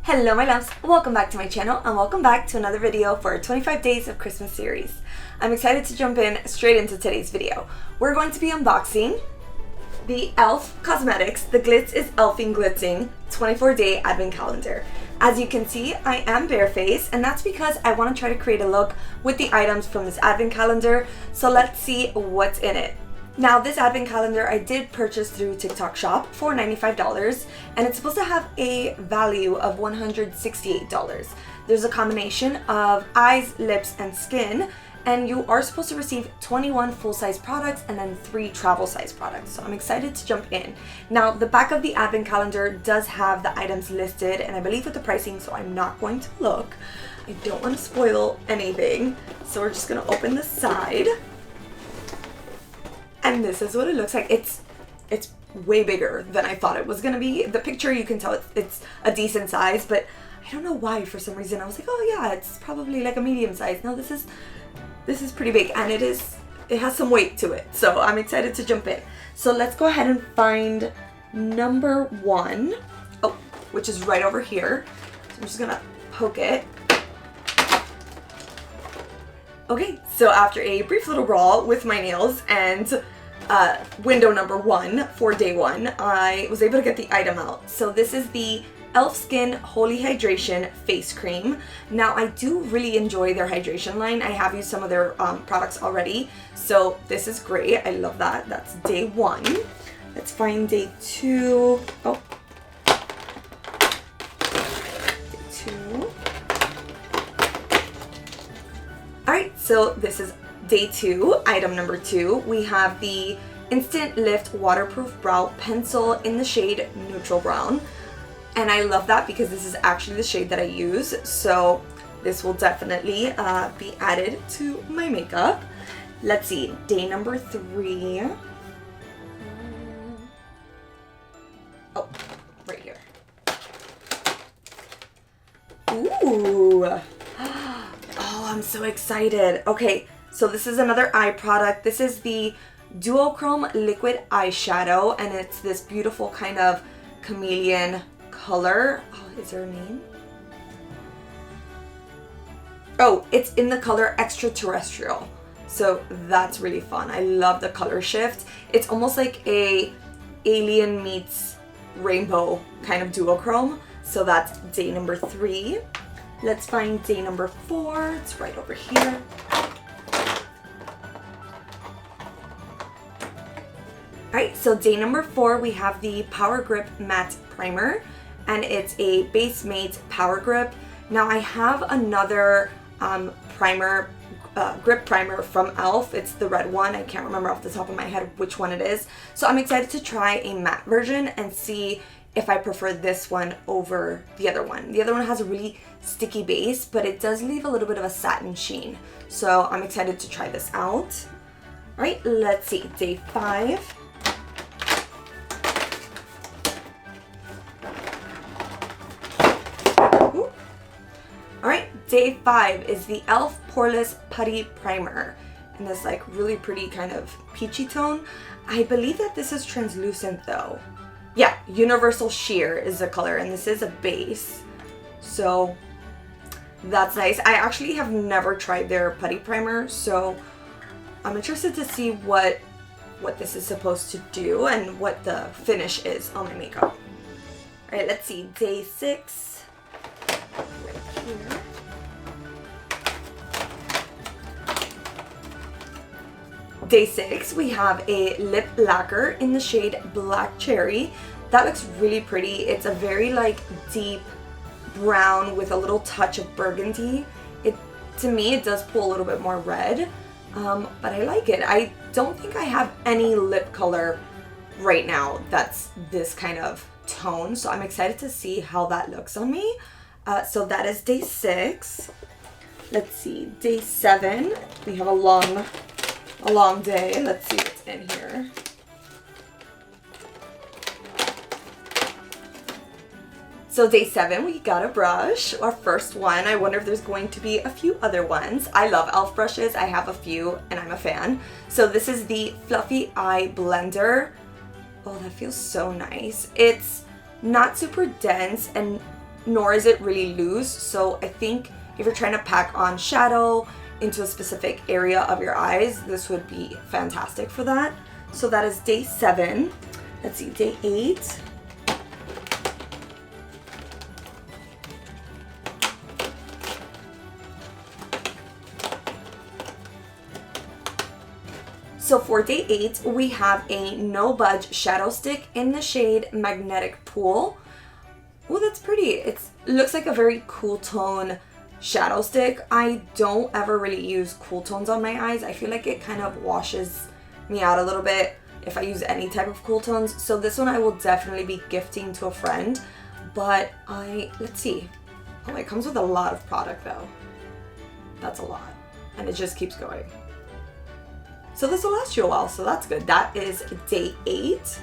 Hello my loves, welcome back to my channel and welcome back to another video for our 25 days of Christmas series. I'm excited to jump in straight into today's video. We're going to be unboxing the E.L.F. Cosmetics, the Glitz is Elfing Glitzing 24-day advent calendar. As you can see, I am barefaced and that's because I want to try to create a look with the items from this advent calendar, so let's see what's in it. Now this advent calendar I did purchase through TikTok shop for $95 and it's supposed to have a value of $168. There's a combination of eyes, lips, and skin, and you are supposed to receive 21 full-size products and then 3 travel-size products. So I'm excited to jump in. Now the back of the advent calendar does have the items listed and I believe with the pricing, so I'm not going to look. I don't want to spoil anything. So we're just gonna open the side. And this is what it looks like. It's way bigger than I thought it was gonna be. The picture you can tell it's a decent size, but I don't know why for some reason I was like, oh yeah, it's probably like a medium size. No, this is pretty big and it has some weight to it. So I'm excited to jump in. So let's go ahead and find number 1. Oh, which is right over here. So I'm just gonna poke it. Okay, so after a brief little brawl with my nails and window number 1 for day 1, I was able to get the item out. So this is the E.L.F. Skin Holy Hydration Face Cream. Now I do really enjoy their hydration line. I have used some of their products already, so this is great. I love that. That's day 1. Let's find day 2. Oh. Day 2. Alright, so this is day 2, item number 2. We have the Instant Lift Waterproof Brow Pencil in the shade Neutral Brown. And I love that because this is actually the shade that I use. So this will definitely be added to my makeup. Let's see, day number 3. Oh, right here. Ooh. Oh, I'm so excited. Okay, so this is another eye product. This is the Duochrome Liquid Eyeshadow, and it's this beautiful kind of chameleon color. Oh, is there a name? Oh, it's in the color Extraterrestrial. So that's really fun. I love the color shift. It's almost like a alien meets rainbow kind of duochrome. So that's day number 3. Let's find day number 4. It's right over here. Alright, so day number 4 we have the Power Grip Matte Primer, and it's a base mate power grip. Now I have another primer, grip primer from E.L.F. It's the red one. I can't remember off the top of my head which one it is. So I'm excited to try a matte version and see if I prefer this one over the other one. The other one has a really sticky base, but it does leave a little bit of a satin sheen. So I'm excited to try this out. All right, let's see, day 5. All right, day 5 is the E.L.F. Poreless Putty Primer. And this like really pretty kind of peachy tone. I believe that this is translucent though. Yeah, Universal Sheer is the color, and this is a base. So that's nice. I actually have never tried their putty primer, so I'm interested to see what this is supposed to do and what the finish is on my makeup. All right, let's see, day 6, right here. Day 6, we have a lip lacquer in the shade Black Cherry. That looks really pretty. It's a very like deep brown with a little touch of burgundy. To me, it does pull a little bit more red, but I like it. I don't think I have any lip color right now that's this kind of tone, so I'm excited to see how that looks on me. So that is day 6. Let's see, day 7. We have a long day. Let's see what's in here. So day 7, we got a brush, our first one. I wonder if there's going to be a few other ones. I love E.L.F. brushes. I have a few and I'm a fan. So this is the Fluffy Eye Blender. Oh, that feels so nice. It's not super dense and nor is it really loose. So I think if you're trying to pack on shadow into a specific area of your eyes, this would be fantastic for that. So that is day 7. Let's see, day 8. So for day 8, we have a No Budge shadow stick in the shade Magnetic Pool. Oh, that's pretty. It looks like a very cool tone shadow stick. I don't ever really use cool tones on my eyes. I feel like it kind of washes me out a little bit if I use any type of cool tones. So this one I will definitely be gifting to a friend. But let's see. Oh, it comes with a lot of product though. That's a lot. And it just keeps going. So this will last you a while, so that's good. That is day 8.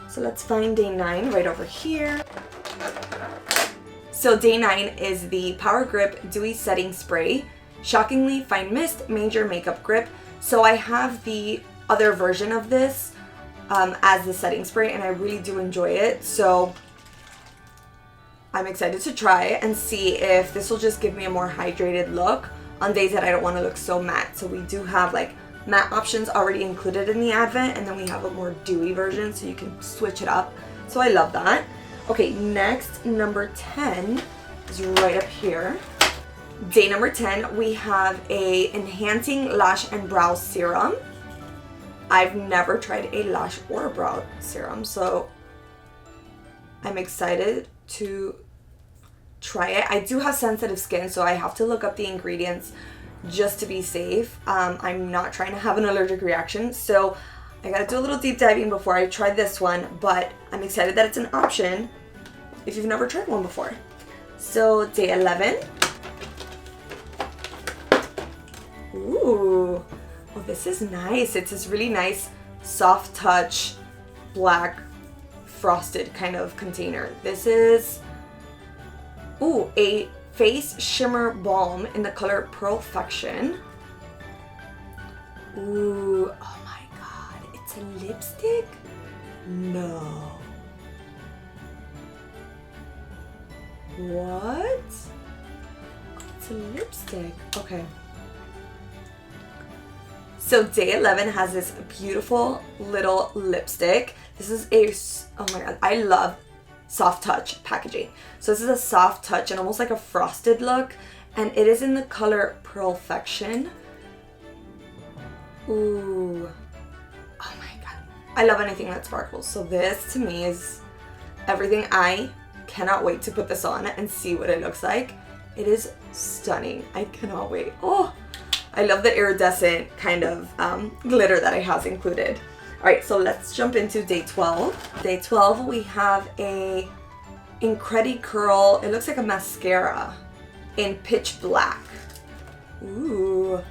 So let's find day 9 right over here. So day 9 is the Power Grip Dewy Setting Spray. Shockingly Fine Mist Major Makeup Grip. So I have the other version of this as the setting spray, and I really do enjoy it. So I'm excited to try it and see if this will just give me a more hydrated look on days that I don't want to look so matte. So we do have like matte options already included in the advent, and then we have a more dewy version so you can switch it up. So I love that. Okay, next, number 10 is right up here. Day number 10, we have a Enhancing Lash and Brow Serum. I've never tried a lash or a brow serum, so I'm excited to try it. I do have sensitive skin, so I have to look up the ingredients just to be safe. I'm not trying to have an allergic reaction, so I gotta do a little deep diving before I try this one, but I'm excited that it's an option if you've never tried one before. So day 11. Ooh, oh, this is nice. It's this really nice soft touch black frosted kind of container. This is a face shimmer balm in the color Perfection. Ooh, oh my god, it's a lipstick? No. What? It's a lipstick. Okay. So day 11 has this beautiful little lipstick. This is oh my god, I love soft touch packaging. So this is a soft touch and almost like a frosted look, and it is in the color Perfection. Ooh, oh my god, I love anything that sparkles. So this to me is everything. I cannot wait to put this on and see what it looks like. It is stunning. I cannot wait. Oh, I love the iridescent kind of glitter that it has included. All right, so let's jump into day 12. Day 12, we have a Incredi Curl. It looks like a mascara in pitch black. Ooh,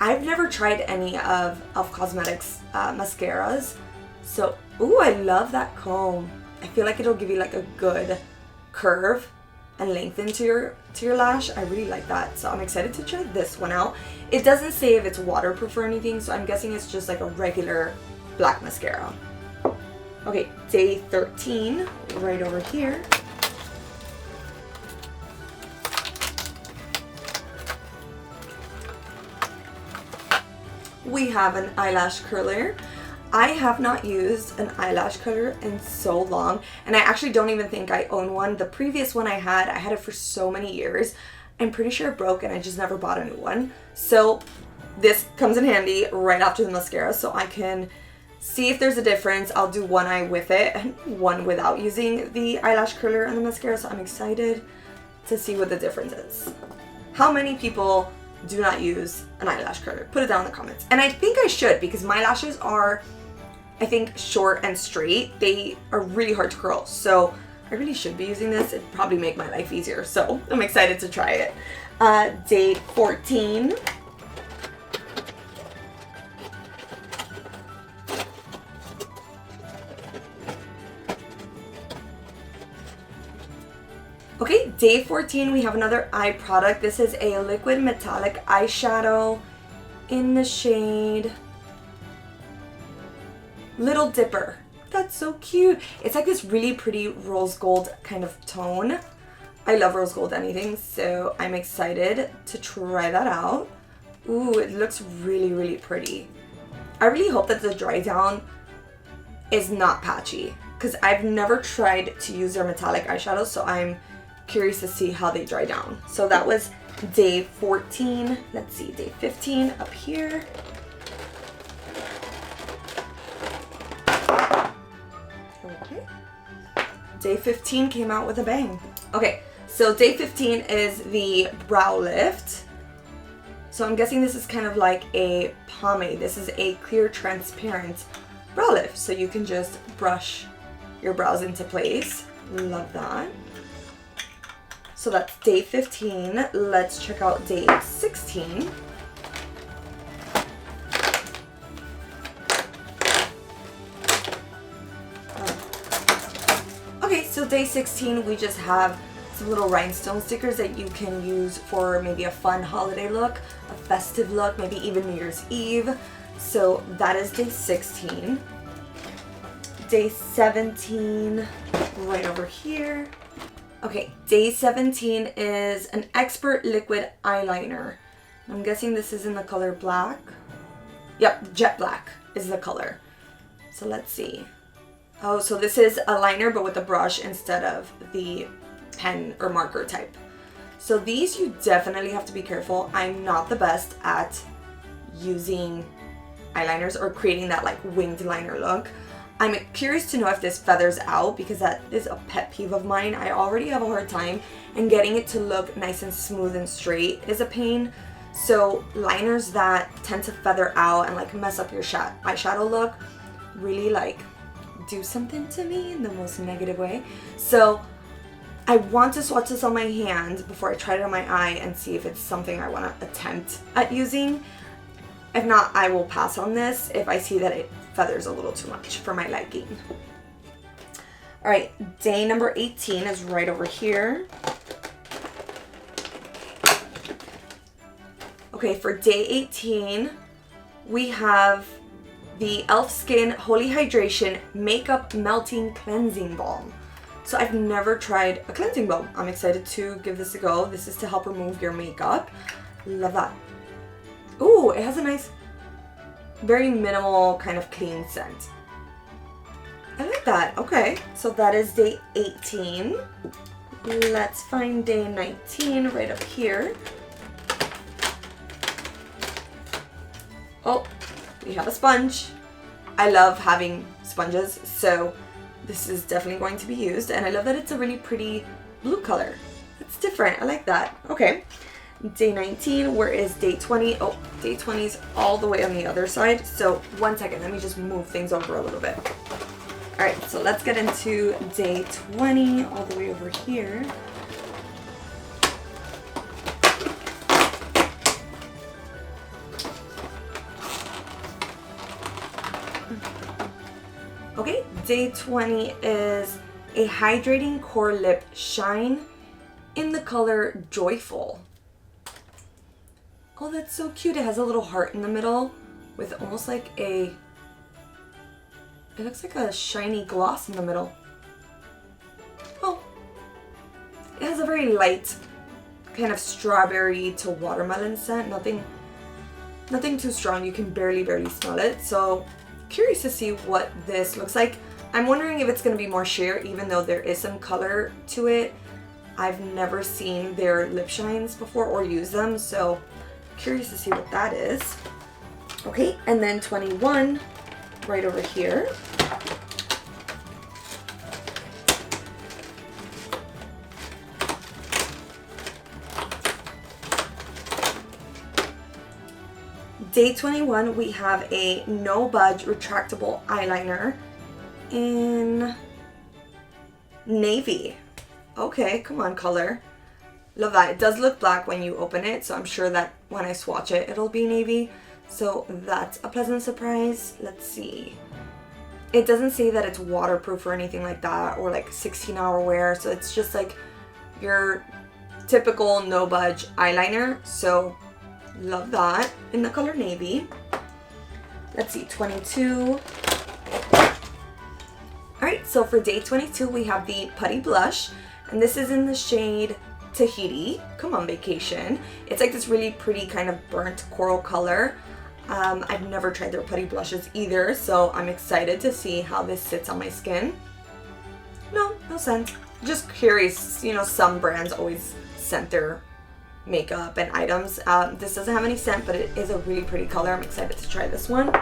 I've never tried any of E.L.F. Cosmetics mascaras. So, ooh, I love that comb. I feel like it'll give you like a good curve and lengthen to your lash. I really like that. So I'm excited to try this one out. It doesn't say if it's waterproof or anything, so I'm guessing it's just like a regular black mascara. Okay, day 13, right over here. We have an eyelash curler. I have not used an eyelash curler in so long, and I actually don't even think I own one. The previous one I had it for so many years. I'm pretty sure it broke and I just never bought a new one. So this comes in handy right after the mascara, so I can see if there's a difference. I'll do one eye with it and one without using the eyelash curler and the mascara, so I'm excited to see what the difference is. How many people do not use an eyelash curler? Put it down in the comments. And I think I should, because my lashes are, I think, short and straight. They are really hard to curl, so I really should be using this. It'd probably make my life easier, so I'm excited to try it. Day 14. Okay, day 14, we have another eye product. This is a liquid metallic eyeshadow in the shade Little Dipper. that's so cute. It's like this really pretty rose gold kind of tone. I love rose gold anything, so I'm excited to try that out. Ooh, it looks really, really pretty. I really hope that the dry down is not patchy, because I've never tried to use their metallic eyeshadows, so I'm curious to see how they dry down. So that was day 14. Let's see, day 15 up here. Okay. Day 15 came out with a bang. Okay, so day 15 is the brow lift. So I'm guessing this is kind of like a pomade. This is a clear, transparent brow lift. So you can just brush your brows into place. Love that. So that's day 15. Let's check out day 16. Okay, so day 16, we just have some little rhinestone stickers that you can use for maybe a fun holiday look, a festive look, maybe even New Year's Eve. So that is day 16. Day 17, right over here. Okay, day 17 is an Expert Liquid Eyeliner. I'm guessing this is in the color black. Yep, jet black is the color. So let's see. Oh, so this is a liner but with a brush instead of the pen or marker type. So these you definitely have to be careful. I'm not the best at using eyeliners or creating that like winged liner look. I'm curious to know if this feathers out, because that is a pet peeve of mine. I already have a hard time, and getting it to look nice and smooth and straight is a pain. So liners that tend to feather out and like mess up your eyeshadow look really like do something to me in the most negative way. So I want to swatch this on my hand before I try it on my eye and see if it's something I want to attempt at using. If not, I will pass on this if I see that it feathers a little too much for my liking. All right, day number 18 is right over here. Okay, for day 18, we have the E.L.F. Skin Holy Hydration Makeup Melting Cleansing Balm. So I've never tried a cleansing balm. I'm excited to give this a go. This is to help remove your makeup. Love that. Ooh, it has a nice, very minimal kind of clean scent. I like that. Okay, so that is day 18. Let's find day 19 right up here. Oh, we have a sponge. I love having sponges, so this is definitely going to be used, and I love that it's a really pretty blue color. It's different. I like that. Okay. Day 19, where is day 20? Oh, day 20 is all the way on the other side. So one second, let me just move things over a little bit. All right, so let's get into day 20 all the way over here. Okay, day 20 is a hydrating core lip shine in the color Joyful. Oh, that's so cute. It has a little heart in the middle with almost like it looks like a shiny gloss in the middle. Oh, it has a very light kind of strawberry to watermelon scent. Nothing too strong. You can barely smell it. So curious to see what this looks like. I'm wondering if it's going to be more sheer, even though there is some color to it. I've never seen their lip shines before or used them, so curious to see what that is. Okay, and then 21 right over here. Day 21, we have a No Budge retractable eyeliner in navy. Okay, come on, color. Love that. It does look black when you open it, so I'm sure that when I swatch it, it'll be navy. So that's a pleasant surprise. Let's see. It doesn't say that it's waterproof or anything like that, or like 16-hour wear, so it's just like your typical No Budge eyeliner. So love that in the color navy. Let's see, 22. Alright, so for day 22 we have the Putty Blush, and this is in the shade Tahiti. Come on vacation. It's like this really pretty kind of burnt coral color. I've never tried their putty blushes either, so I'm excited to see how this sits on my skin. No scent. Just curious, you know, some brands always scent their makeup and items. This doesn't have any scent, but it is a really pretty color. I'm excited to try this one.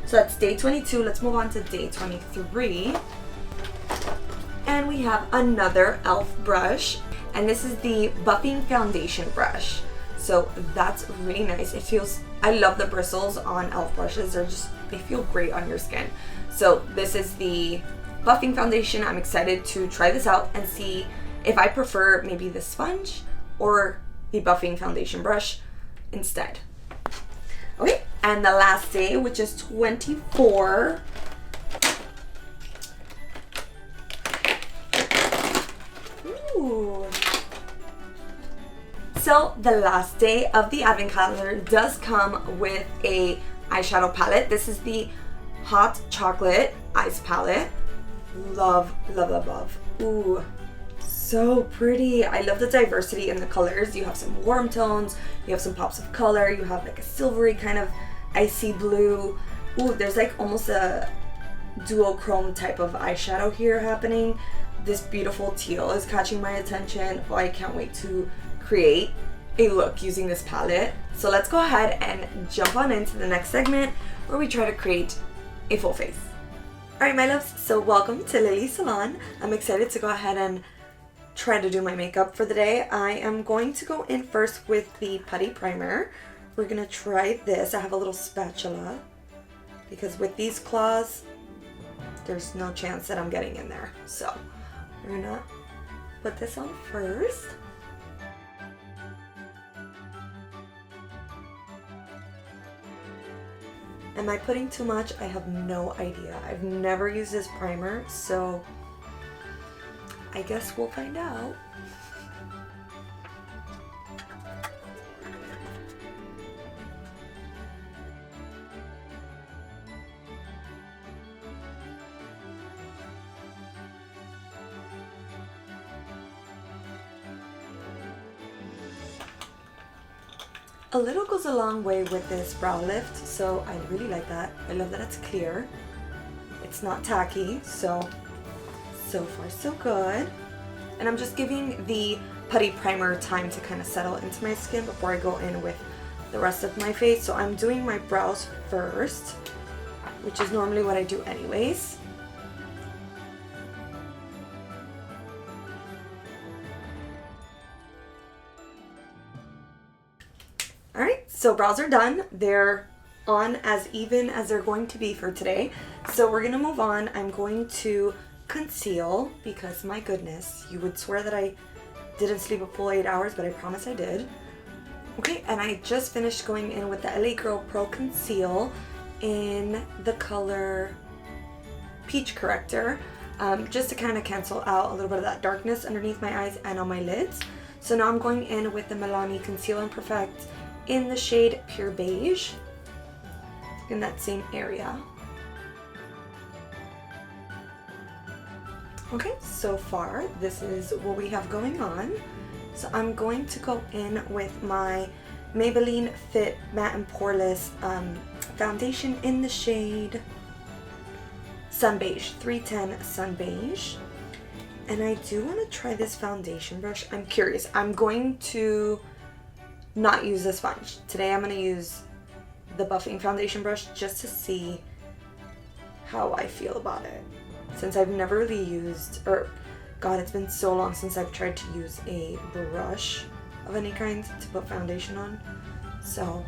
So that's day 22. Let's move on to day 23. And we have another E.L.F brush, and this is the buffing foundation brush. So that's really nice. It feels, I love the bristles on E.L.F brushes. They feel great on your skin. So this is the buffing foundation. I'm excited to try this out and see if I prefer maybe the sponge or the buffing foundation brush instead. Okay, and the last day, which is 24. Ooh. So the last day of the advent calendar does come with a eyeshadow palette. This is the Hot Chocolate Ice Palette. Love, love, love, love. Ooh, so pretty. I love the diversity in the colors. You have some warm tones, you have some pops of color, you have like a silvery kind of icy blue. Ooh, there's like almost a duochrome type of eyeshadow here happening. This beautiful teal is catching my attention. Oh, I can't wait to create a look using this palette. So let's go ahead and jump on into the next segment where we try to create a full face. Alright my loves, so welcome to Lily's Salon. I'm excited to go ahead and try to do my makeup for the day. I am going to go in first with the Putty Primer. We're going to try this. I have a little spatula because with these claws, there's no chance that I'm getting in there. So we're going to put this on first. Am I putting too much? I have no idea. I've never used this primer, so I guess we'll find out. A little goes a long way with this brow lift, so I really like that. I love that it's clear. It's not tacky, so far so good. And I'm just giving the Putty Primer time to kind of settle into my skin before I go in with the rest of my face. So I'm doing my brows first, which is normally what I do anyways. Alright, so brows are done. They're on as even as they're going to be for today. So we're going to move on. I'm going to conceal because my goodness, you would swear that I didn't sleep a full 8 hours, but I promise I did. Okay, and I just finished going in with the LA Girl Pro Conceal in the color Peach Corrector, just to kind of cancel out a little bit of that darkness underneath my eyes and on my lids. So now I'm going in with the Milani Conceal and Perfect in the shade Pure Beige in that same area. Okay, so far this is what we have going on. So I'm going to go in with my Maybelline Fit Matte and Poreless foundation in the shade Sun Beige, 310 Sun Beige. And I do want to try this foundation brush. I'm curious. I'm going to not use the sponge. Today I'm going to use the buffing foundation brush just to see how I feel about it. Since I've never really used, or God, it's been so long since I've tried to use a brush of any kind to put foundation on. So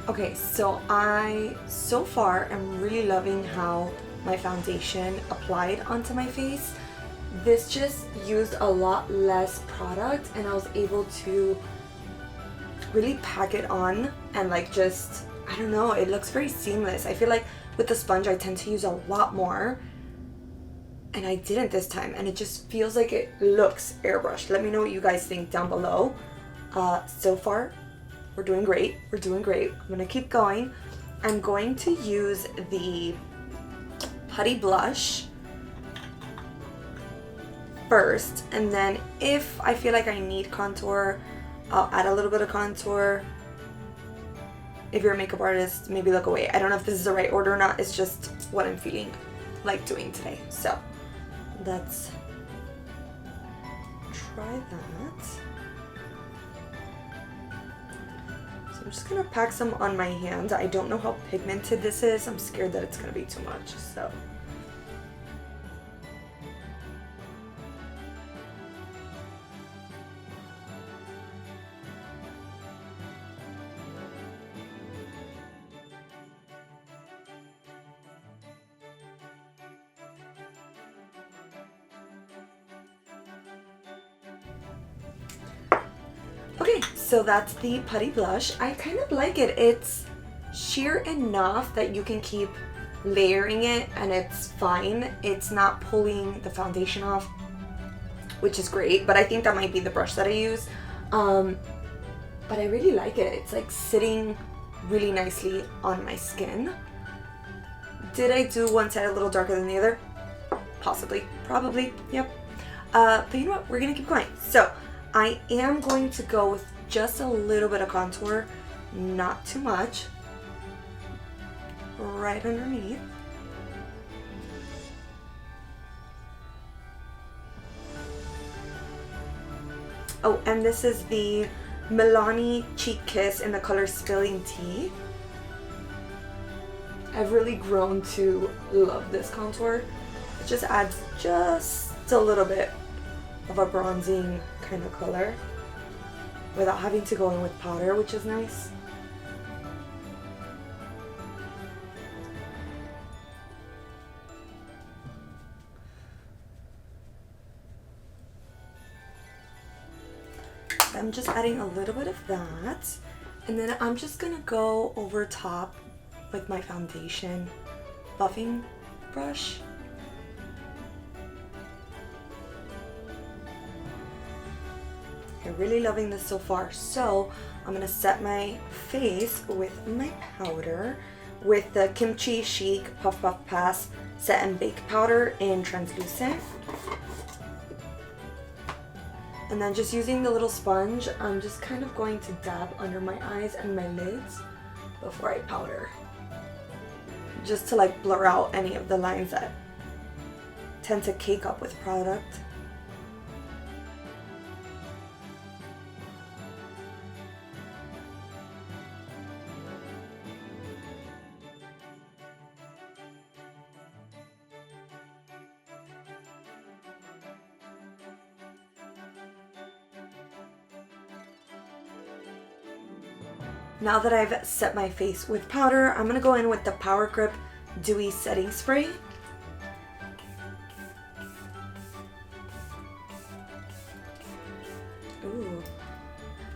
Okay, so I so far am really loving how my foundation applied onto my face. This just used a lot less product and I was able to really pack it on and like just, I don't know, it looks very seamless. I feel like with the sponge I tend to use a lot more and I didn't this time, and it just feels like it looks airbrushed. Let me know what you guys think down below. So far we're doing great. We're doing great. I'm gonna keep going. I'm going to use the Putty Blush first, and then if I feel like I need contour, I'll add a little bit of contour. If you're a makeup artist, maybe look away. I don't know if this is the right order or not. It's just what I'm feeling like doing today. So let's try that. So I'm just gonna pack some on my hand. I don't know how pigmented this is. I'm scared that it's gonna be too much, so. Okay, so that's the Putty Blush. I kind of like it. It's sheer enough that you can keep layering it and it's fine. It's not pulling the foundation off, which is great, but I think that might be the brush that I use. But I really like it. It's like sitting really nicely on my skin. Did I do one side a little darker than the other? Possibly, probably, yep. But you know what, we're gonna keep going. So I am going to go with just a little bit of contour, not too much, right underneath. Oh, and this is the Milani Cheek Kiss in the color Spilling Tea. I've really grown to love this contour. It just adds just a little bit of a bronzing kind of color without having to go in with powder, which is nice. I'm just adding a little bit of that, and then I'm just gonna go over top with my foundation buffing brush. I'm really loving this so far. So I'm gonna set my face with my powder with the Kimchi Chic Puff Puff Pass Set and Bake Powder in translucent. And then just using the little sponge, I'm just kind of going to dab under my eyes and my lids before I powder. Just to like blur out any of the lines that tend to cake up with product. Now that I've set my face with powder, I'm gonna go in with the Power Grip Dewy Setting Spray. Ooh.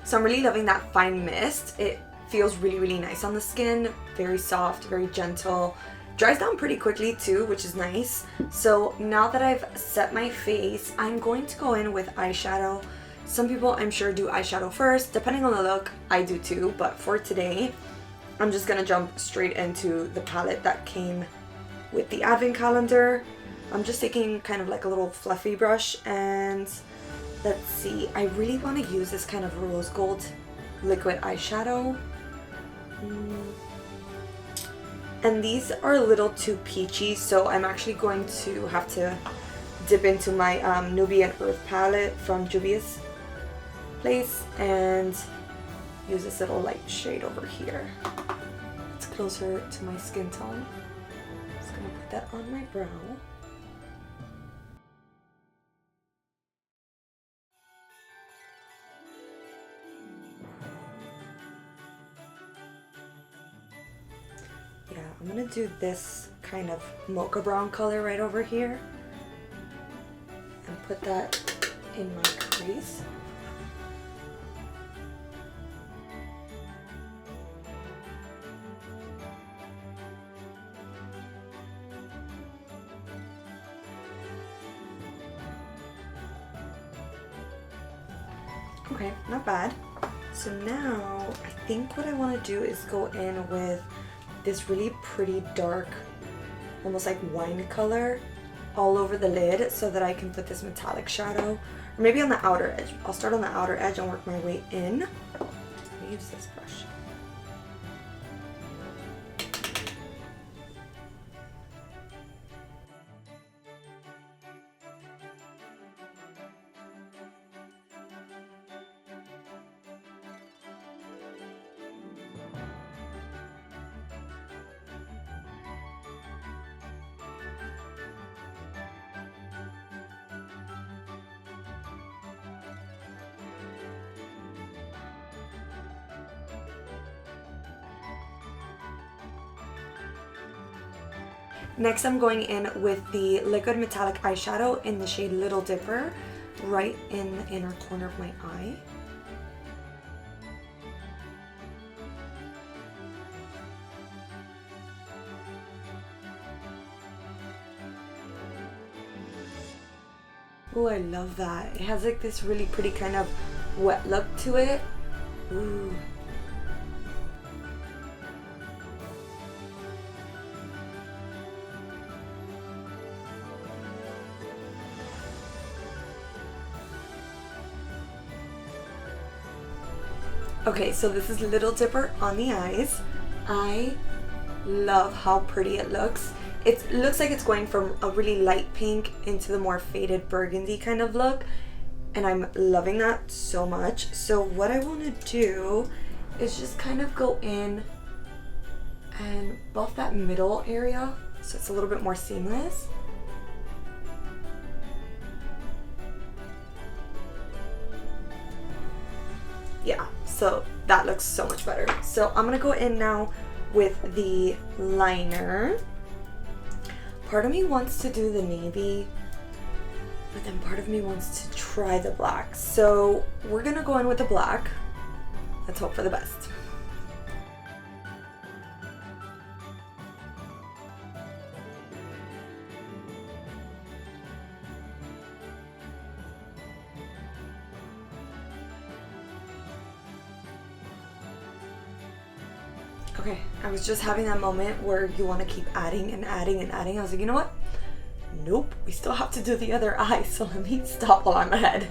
So I'm really loving that fine mist. It feels really, really nice on the skin. Very soft, very gentle. Dries down pretty quickly too, which is nice. So now that I've set my face, I'm going to go in with eyeshadow. Some people, I'm sure, do eyeshadow first. Depending on the look, I do too. But for today, I'm just gonna jump straight into the palette that came with the advent calendar. I'm just taking kind of like a little fluffy brush, and let's see. I really want to use this kind of rose gold liquid eyeshadow. And these are a little too peachy, so I'm actually going to have to dip into my Nubian Earth palette from Juvia's Place and use this little light shade over here. It's closer to my skin tone. Just gonna put that on my brow. I'm gonna do this kind of mocha brown color right over here and put that in my crease. Okay, not bad. So now I think what I want to do is go in with this really pretty dark, almost like wine color all over the lid so that I can put this metallic shadow, or maybe on the outer edge. I'll start on the outer edge and work my way in. Let me use this brush. Next, I'm going in with the liquid metallic eyeshadow in the shade Little Dipper, right in the inner corner of my eye. Oh, I love that. It has like this really pretty kind of wet look to it. Ooh. Okay, so this is Little Dipper on the eyes. I love how pretty it looks. It looks like it's going from a really light pink into the more faded burgundy kind of look, and I'm loving that so much. So what I want to do is just kind of go in and buff that middle area so it's a little bit more seamless. Yeah, so that looks so much better. So I'm gonna go in now with the liner. Part of me wants to do the navy, but then part of me wants to try the black. So we're gonna go in with the black. Let's hope for the best. Okay, I was just having that moment where you want to keep adding and adding and adding. I was like, you know what? Nope, we still have to do the other eye, so let me stop while I'm ahead.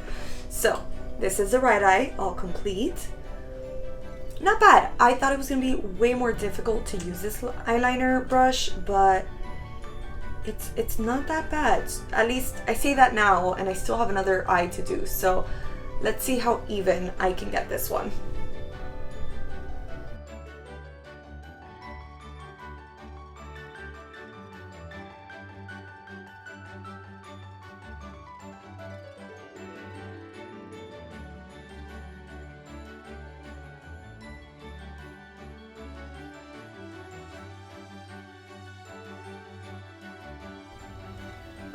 So, this is the right eye, all complete. Not bad. I thought it was going to be way more difficult to use this eyeliner brush, but it's not that bad. At least I say that now, and I still have another eye to do. So, let's see how even I can get this one.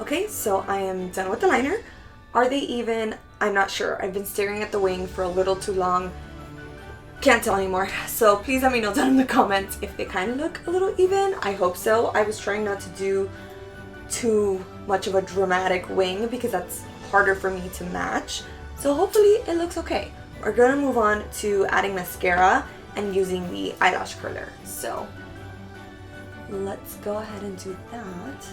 Okay, so I am done with the liner. Are they even? I'm not sure. I've been staring at the wing for a little too long. Can't tell anymore. So please let me know down in the comments if they kind of look a little even. I hope so. I was trying not to do too much of a dramatic wing because that's harder for me to match. So hopefully it looks okay. We're gonna move on to adding mascara and using the eyelash curler. So let's go ahead and do that.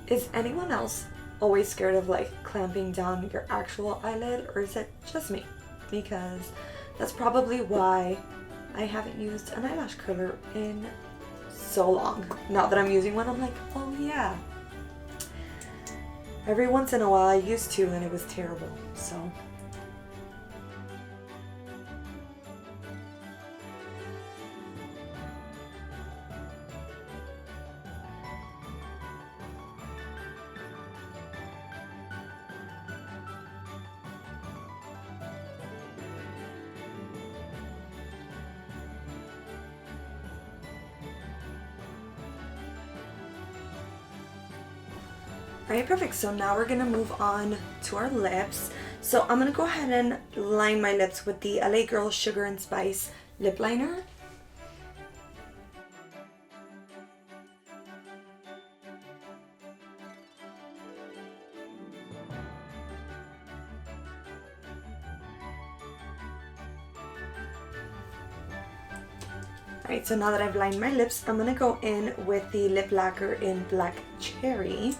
Is anyone else always scared of like clamping down your actual eyelid, or is it just me? Because that's probably why I haven't used an eyelash curler in so long. Now that I'm using one, I'm like, oh yeah. Every once in a while I used to and it was terrible, so. Alright, perfect. So now we're gonna move on to our lips. So I'm gonna go ahead and line my lips with the LA Girl Sugar and Spice lip liner. Alright, so now that I've lined my lips, I'm gonna go in with the lip lacquer in Black Cherry.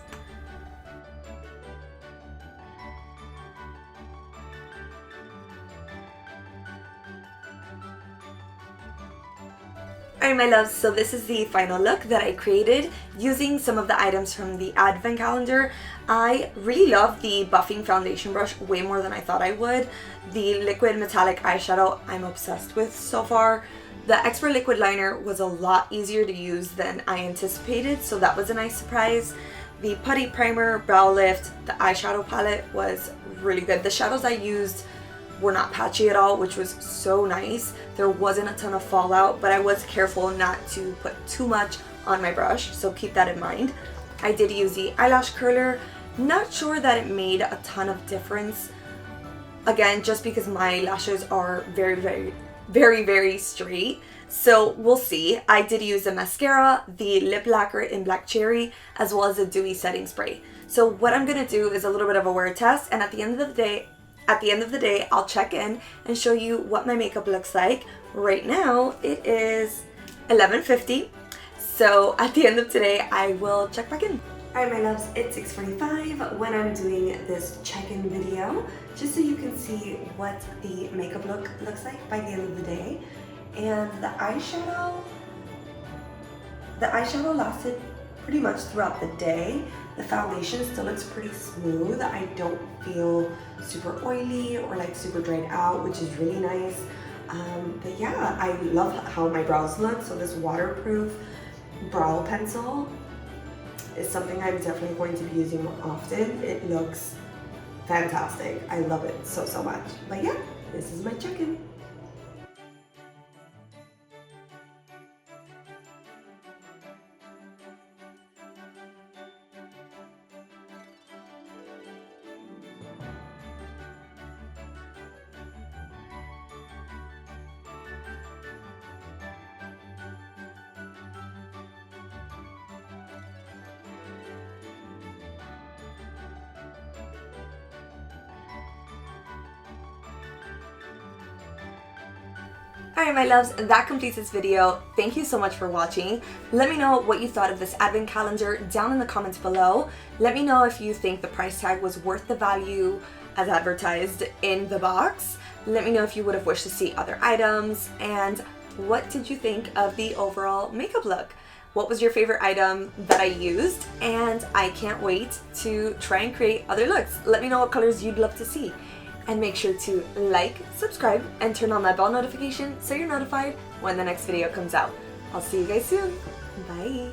Alright my loves, so this is the final look that I created using some of the items from the advent calendar. I really love the buffing foundation brush way more than I thought I would. The liquid metallic eyeshadow I'm obsessed with so far. The Expert liquid liner was a lot easier to use than I anticipated, so that was a nice surprise. The putty primer, brow lift, the eyeshadow palette was really good. The shadows I used were not patchy at all, which was so nice. There wasn't a ton of fallout, but I was careful not to put too much on my brush, so keep that in mind. I did use the eyelash curler. Not sure that it made a ton of difference. Again, just because my lashes are very straight, so we'll see. I did use the mascara, the lip lacquer in Black Cherry, as well as a dewy setting spray. So what I'm gonna do is a little bit of a wear test, and at the end of the day I'll check in and show you what my makeup looks like. Right now it is 11:50, so at the end of today I will check back in. Alright my loves, it's 6:45 when I'm doing this check-in video, just so you can see what the makeup look looks like by the end of the day. And the eyeshadow lasted pretty much throughout the day. The foundation still looks pretty smooth. I don't feel super oily or like super dried out, which is really nice. But yeah, I love how my brows look. So this waterproof brow pencil is something I'm definitely going to be using more often. It looks fantastic. I love it so much. But yeah, this is my check-in. Alright my loves, that completes this video. Thank you so much for watching. Let me know what you thought of this advent calendar down in the comments below. Let me know if you think the price tag was worth the value as advertised in the box. Let me know if you would have wished to see other items, and what did you think of the overall makeup look? What was your favorite item that I used? And I can't wait to try and create other looks. Let me know what colors you'd love to see. And make sure to like, subscribe, and turn on that bell notification so you're notified when the next video comes out. I'll see you guys soon. Bye.